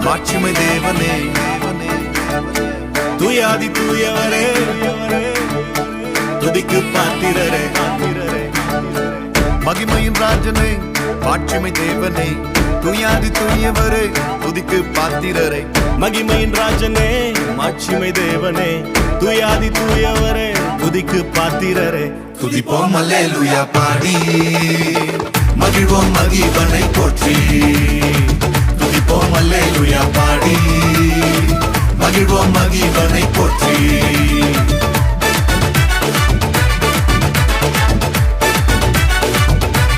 மாட்சிமை தேவனே, தூயாதி தூயவரே, துதிக்கு பாத்திரரே, மகிமையின் ராஜனே, மாட்சிமை தேவனே, தூயாதி தூயவரே, துதிக்கு பாத்திரரே, மகிமையின் ராஜனே, மாட்சிமை தேவனே, தூயாதி தூயவரே, துதிக்கு பாத்திரரே. துதிப்போம் அல்லேலூயா பாடி, மகிழ்வோம் மகிவனை போற்றி. துதிப்போம் அல்லேலூயா பாடி, மகிழ்வோம் மகிவனை போற்றி.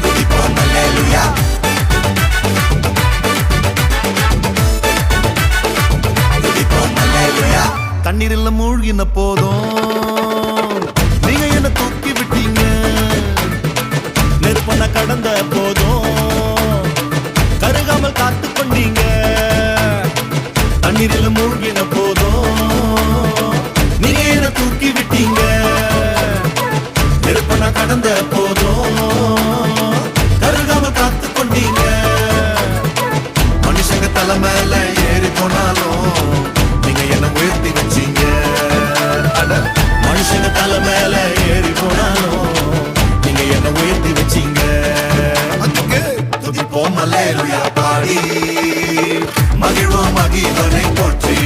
துதிப்போம் அல்லேலூயா, துதிப்போம் அல்லேலூயா. தண்ணீரில் மூழ்கின போதும் நீங்க என்ன தூக்கி விட்டீங்க. நெருப்பன கடந்த போதும் கருகாமல் காத்து கொண்டீங்க. தண்ணீரில் மூழ்கின போதும் நீங்க என்ன தூக்கி விட்டீங்க. நெருப்பன கடந்த போதும் கருகாமல் காத்து கொண்டீங்க. மனுஷங்க தலை மேல ஏறி போனாலும் நீங்க என்ன உயர்த்தி வச்சீங்க. மனுஷங்க தலை மேல ஏறி போனாலும் நீங்க என்ன உயர்த்தி வச்சீங்க. துதிப்போம் அல்லேலூயா பாடி, மகிழ்வோம் மகிவனை போற்றி.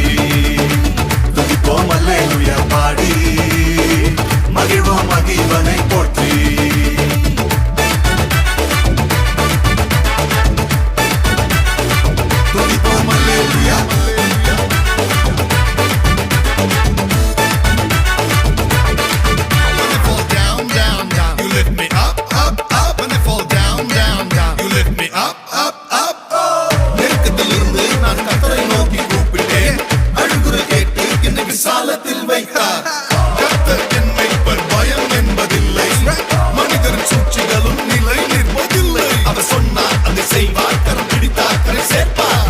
துதிப்போம் அல்லேலூயா பாடி, மகிழ்வோம் மகிவனை போற்றி. துதிப்போம் அல்லேலூயா, சாலத்தில் வைத்தார் கர்த்தர் என்னை பயம் என்பதில்லை. மனிதர் சூழ்ச்சிகளும் நிலை நிற்பதில்லை. அவர் சொன்னார் அதை செய்வார், கரம் பிடித்தார் கரை சேர்ப்பார்.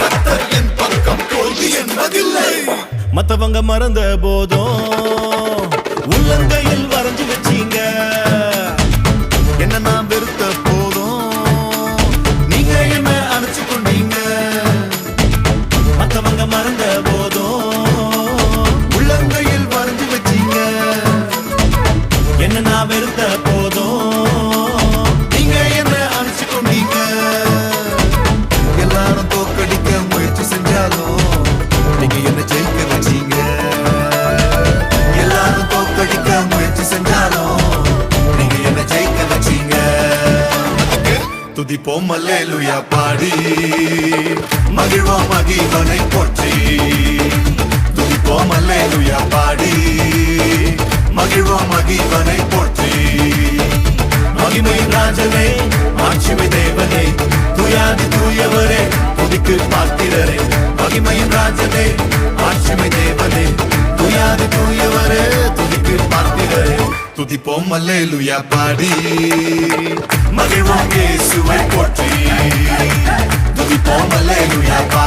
கர்த்தர் என் பக்கம் தோல்வி என்பதில்லை. மத்தவங்க மறந்த போதும் உள்ளங்கையில் வரைஞ்சு வச்சீங்க. என்ன நான் வெறுத்த போதும் நீங்க என்ன அணைச்சு கொண்டீங்க. மத்தவங்க மறந்த போதும் உள்ளங்கையில் வரைஞ்சு வச்சீங்க. என்ன நான் வெறுத்த போதும் நீங்க என்ன அணைச்சு கொண்டீங்க. எல்லாரும் தோக்கடிக்க முயற்சி செஞ்சாலும் நீங்க என்ன ஜெயிக்க வச்சீங்க. எல்லாரும் தோக்கடிக்க முயற்சி செஞ்சாலும் நீங்க என்ன ஜெயிக்க வச்சீங்க. துதிப்போம் அல்லேலூயா பாடி, மகிழ்வோம் மகிவனை போற்றி. துதிப்போம் அல்லேலூயா பாடி, மகிழ்வோம் மகிவனை போற்றி. மகிமையின் ராஜனே, மாட்சிமை தேவனே, தூயாதி தூயவரே, துதிக்கு பாத்திரரே. மகிமையின் ராஜனே, மாட்சிமை தேவனே, தூயாதி தூயவரே, துதிக்கு பாத்திரரே. துதிப்போம் அல்லேலூயா பாடி, மகிழ்வோம் இயேசுவை போற்றி. துதிப்போம் அல்லேலூயா பாடி.